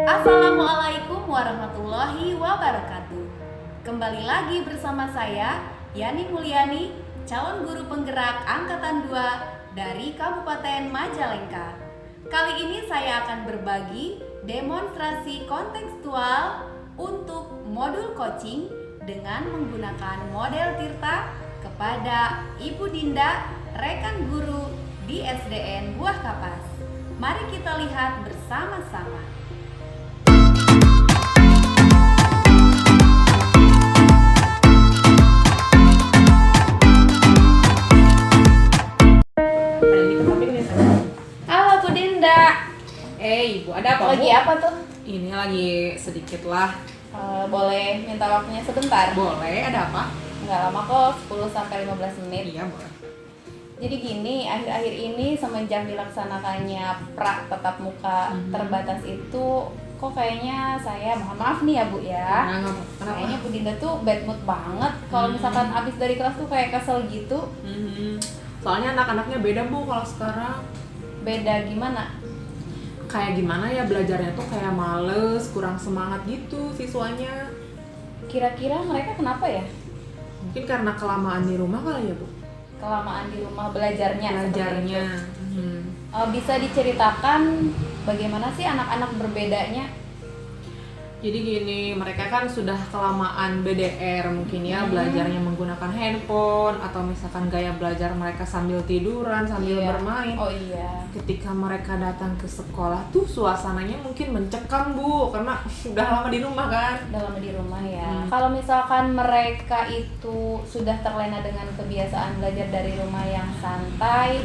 Assalamualaikum warahmatullahi wabarakatuh. Kembali lagi bersama saya Yani Mulyani, calon guru penggerak angkatan 2 dari Kabupaten Majalengka. Kali ini saya akan berbagi demonstrasi kontekstual untuk modul coaching dengan menggunakan model Tirta kepada Ibu Dinda, rekan guru di SDN Buah Kapas. Mari kita lihat bersama-sama. Halo Bu Dinda. Ibu, ada apa, Lagi Bu? apa tuh? Ini lagi sedikit lah. Boleh minta waktunya sebentar? Boleh, ada apa? Nggak lama kok, 10-15 menit. Iya, boleh. Jadi gini, akhir-akhir ini semenjak dilaksanakannya pra tatap muka terbatas itu, kok kayaknya saya, mohon maaf nih ya Bu ya, Kenapa? kayaknya Bu Dinda tuh bad mood banget. Kalau misalkan abis dari kelas tuh kayak kesel gitu. Soalnya anak-anaknya beda, Bu, kalau sekarang. Beda gimana? Kayak gimana ya, belajarnya tuh kayak males, kurang semangat gitu siswanya. Kira-kira mereka kenapa ya? Mungkin karena kelamaan di rumah kali ya, Bu? Kelamaan di rumah belajarnya. seperti itu. Bisa diceritakan bagaimana sih anak-anak berbedanya? Jadi gini, mereka kan sudah kelamaan BDR mungkin ya, belajarnya menggunakan handphone, atau misalkan gaya belajar mereka sambil tiduran, sambil Iya. bermain. Oh iya. Ketika mereka datang ke sekolah tuh suasananya mungkin mencekam, Bu, karena udah lama di rumah kan. Udah lama di rumah ya. Kalau misalkan mereka itu sudah terlena dengan kebiasaan belajar dari rumah yang santai,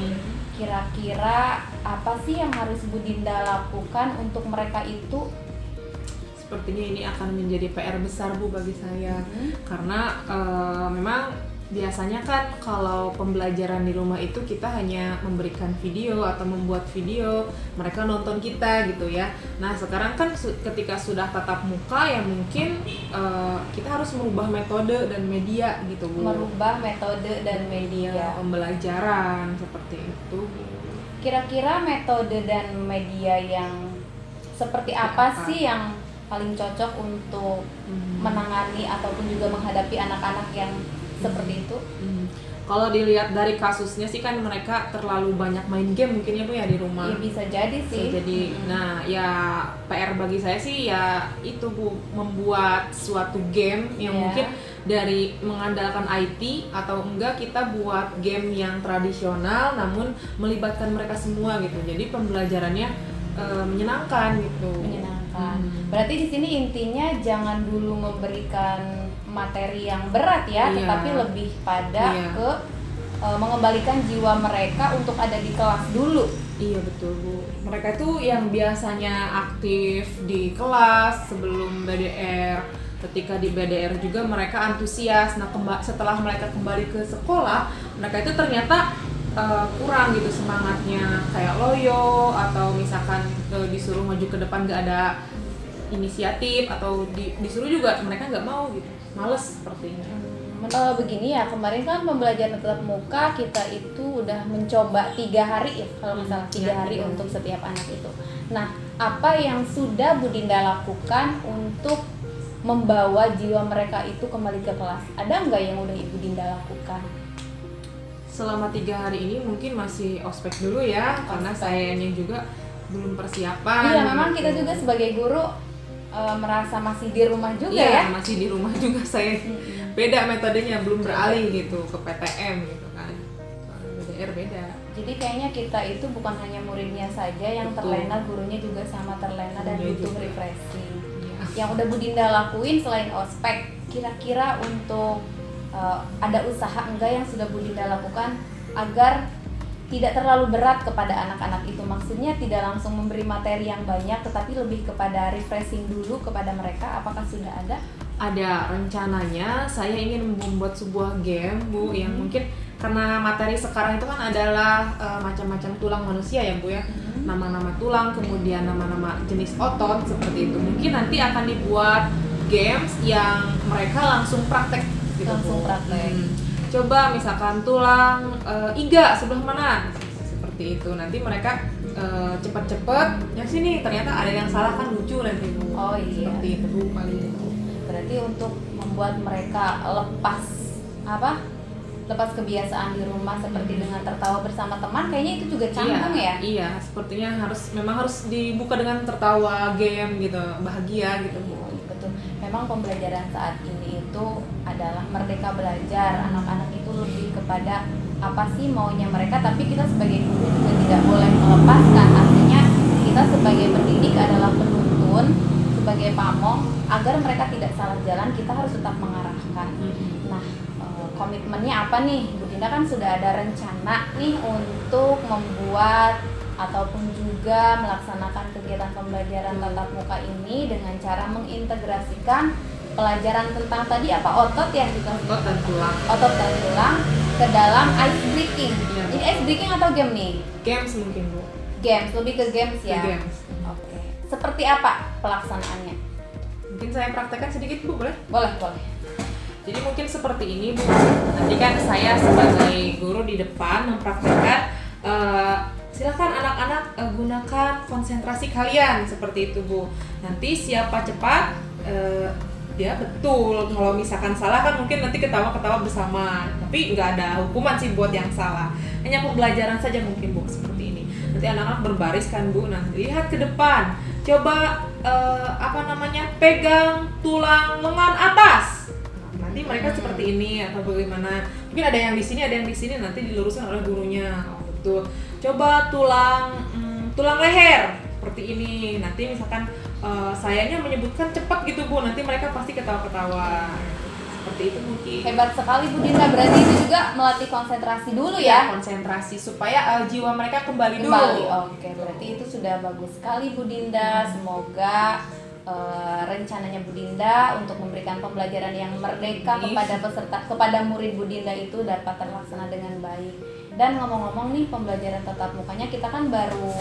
kira-kira apa sih yang harus Bu Dinda lakukan untuk mereka itu? Sepertinya ini akan menjadi PR besar, Bu, bagi saya. Karena memang biasanya kan kalau pembelajaran di rumah itu kita hanya memberikan video atau membuat video, mereka nonton kita gitu ya. Nah sekarang kan ketika sudah tatap muka ya mungkin kita harus merubah metode dan media gitu, Bu. Merubah metode dan media. Pembelajaran seperti itu. Kira-kira metode dan media yang seperti apa sih yang paling cocok untuk menangani ataupun juga menghadapi anak-anak yang seperti itu? Kalau dilihat dari kasusnya sih kan mereka terlalu banyak main game mungkin ya, Bu, ya di rumah. Ya bisa jadi sih. Jadi, nah ya PR bagi saya sih ya itu, Bu, membuat suatu game yang mungkin dari mengandalkan IT atau enggak kita buat game yang tradisional namun melibatkan mereka semua gitu. Jadi pembelajarannya menyenangkan gitu. Menyenangkan. Berarti di sini intinya jangan dulu memberikan materi yang berat ya, Iya. tetapi lebih pada Iya. ke mengembalikan jiwa mereka untuk ada di kelas dulu. Iya betul, Bu. Mereka tuh yang biasanya aktif di kelas sebelum BDR, ketika di BDR juga mereka antusias. Nah setelah mereka kembali ke sekolah, mereka itu ternyata kurang gitu semangatnya, kayak loyo atau misalkan disuruh maju ke depan gak ada inisiatif, atau disuruh juga mereka nggak mau gitu, males sepertinya. Begini ya, kemarin kan pembelajaran tatap muka kita itu udah mencoba 3 hari ya, kalau nggak salah 3 hari untuk setiap anak itu. Nah, apa yang sudah Bu Dinda lakukan untuk membawa jiwa mereka itu kembali ke kelas? Ada nggak yang udah Ibu Dinda lakukan? Selama 3 hari ini mungkin masih ospek dulu ya, karena sayanya juga belum persiapan. Iya, memang gitu. kita juga sebagai guru merasa masih di rumah juga Iya, ya. masih di rumah juga saya. Beda metodenya, belum beralih gitu ke PTM gitu kan. Kalau BDR beda. Jadi kayaknya kita itu bukan hanya muridnya saja yang Betul. terlena, gurunya juga sama terlena dan Gurunya butuh juga. refreshing. Iya. Yang udah Bu Dinda lakuin selain ospek, kira-kira untuk ada usaha enggak yang sudah Bu Dinda lakukan agar tidak terlalu berat kepada anak-anak itu? Maksudnya tidak langsung memberi materi yang banyak, tetapi lebih kepada refreshing dulu kepada mereka. Apakah sudah ada? Ada rencananya, saya ingin membuat sebuah game, Bu, yang mungkin karena materi sekarang itu kan adalah macam-macam tulang manusia ya, Bu ya. Nama-nama tulang, kemudian nama-nama jenis otot seperti itu. Mungkin nanti akan dibuat games yang mereka langsung praktek gitu, Langsung Bu. praktek. Coba misalkan tulang iga sebelah mana, seperti itu. Nanti mereka cepat-cepat ya sini ternyata ada yang salah kan lucu nanti Bu. Oh iya. Seperti itu Bu paling. Berarti untuk membuat mereka lepas kebiasaan di rumah seperti dengan tertawa bersama teman, kayaknya itu juga canggung ya? Iya, sepertinya memang harus dibuka dengan tertawa, game gitu, bahagia gitu Bu. Betul. Memang pembelajaran saat ini itu adalah merdeka belajar. Anak-anak itu lebih kepada apa sih maunya mereka, tapi kita sebagai guru juga tidak boleh melepaskan. Artinya kita sebagai pendidik adalah penuntun, sebagai pamong, agar mereka tidak salah jalan, kita harus tetap mengarahkan. Nah, komitmennya apa nih? Bu Dinda kan sudah ada rencana nih untuk membuat ataupun juga melaksanakan kegiatan pembelajaran tatap muka ini dengan cara mengintegrasikan pelajaran tentang tadi apa, otot ya, Otot dan tulang. otot dan tulang ke dalam ice breaking. Iya. Jadi ice breaking atau game nih? Games mungkin Bu. Games, lebih ke games ya. Ke games. Oke. Seperti apa pelaksanaannya? Mungkin saya praktekkan sedikit Bu, boleh? Boleh, boleh. Jadi mungkin seperti ini Bu. Nanti kan saya sebagai guru di depan mempraktekkan. Silakan anak-anak gunakan konsentrasi kalian seperti itu Bu. Nanti siapa cepat dia betul. Kalau misalkan salah kan mungkin nanti ketawa-ketawa bersama. Tapi nggak ada hukuman sih buat yang salah. Hanya pembelajaran saja mungkin Bu seperti ini. Nanti anak-anak berbaris kan Bu. Nah lihat ke depan. Coba pegang tulang lengan atas. Nanti mereka seperti ini atau bagaimana. Mungkin ada yang di sini, ada yang di sini. Nanti diluruskan oleh gurunya. Oh, betul. Coba tulang leher seperti ini. Nanti misalkan sayanya menyebutkan cepat gitu Bu. Nanti mereka pasti ketawa-ketawa. Seperti itu mungkin. Hebat sekali Bu Dinda, berarti itu juga melatih konsentrasi dulu ya? Konsentrasi supaya jiwa mereka kembali dulu. Oke, berarti itu sudah bagus sekali Bu Dinda. Semoga rencananya Bu Dinda untuk memberikan pembelajaran yang merdeka kepada murid Bu Dinda itu dapat terlaksana dengan baik. Dan ngomong-ngomong nih, pembelajaran tatap mukanya kita kan baru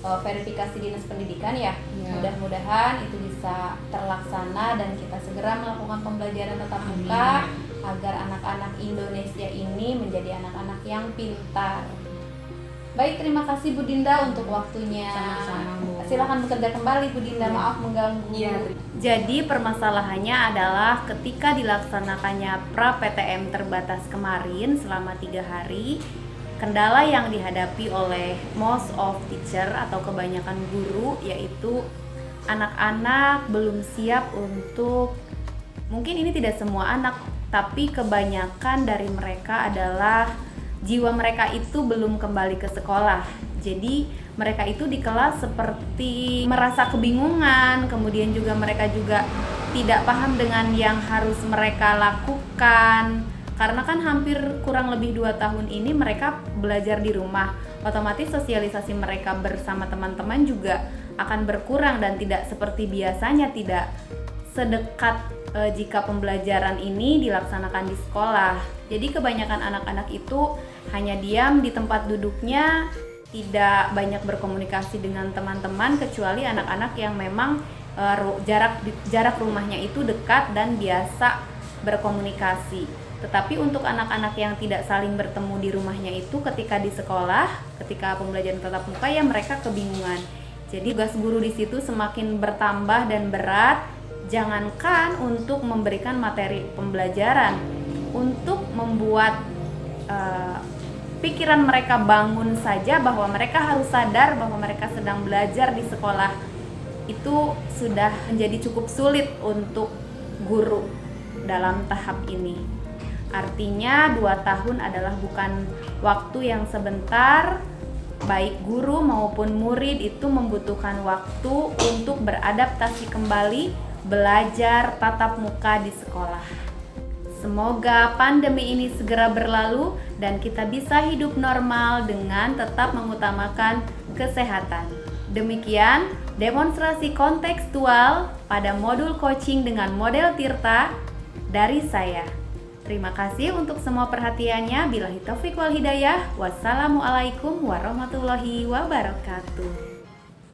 verifikasi Dinas Pendidikan ya. Mudah-mudahan itu bisa terlaksana dan kita segera melakukan pembelajaran tatap muka agar anak-anak Indonesia ini menjadi anak-anak yang pintar. Baik, terima kasih Bu Dinda untuk waktunya. Sama-sama, Bu. Silakan bekerja kembali Bu Dinda, maaf mengganggu. Jadi permasalahannya adalah ketika dilaksanakannya pra-PTM terbatas kemarin selama 3 hari, kendala yang dihadapi oleh most of teacher atau kebanyakan guru yaitu anak-anak belum siap untuk, mungkin ini tidak semua anak, tapi kebanyakan dari mereka adalah jiwa mereka itu belum kembali ke sekolah. Jadi mereka itu di kelas seperti merasa kebingungan, kemudian juga mereka juga tidak paham dengan yang harus mereka lakukan. Karena kan hampir kurang lebih 2 tahun ini mereka belajar di rumah, otomatis sosialisasi mereka bersama teman-teman juga akan berkurang dan tidak seperti biasanya, tidak sedekat jika pembelajaran ini dilaksanakan di sekolah. Jadi kebanyakan anak-anak itu hanya diam di tempat duduknya, tidak banyak berkomunikasi dengan teman-teman kecuali anak-anak yang memang jarak rumahnya itu dekat dan biasa berkomunikasi. Tetapi untuk anak-anak yang tidak saling bertemu di rumahnya itu ketika di sekolah, ketika pembelajaran tatap muka ya mereka kebingungan. Jadi tugas guru di situ semakin bertambah dan berat. Jangankan untuk memberikan materi pembelajaran, untuk membuat pikiran mereka bangun saja bahwa mereka harus sadar bahwa mereka sedang belajar di sekolah, itu sudah menjadi cukup sulit untuk guru dalam tahap ini. Artinya 2 tahun adalah bukan waktu yang sebentar. Baik guru maupun murid itu membutuhkan waktu untuk beradaptasi kembali belajar tatap muka di sekolah. Semoga pandemi ini segera berlalu dan kita bisa hidup normal dengan tetap mengutamakan kesehatan. Demikian demonstrasi kontekstual pada modul coaching dengan model Tirta dari saya. Terima kasih untuk semua perhatiannya. Billahi taufiq wal hidayah. Wassalamualaikum warahmatullahi wabarakatuh.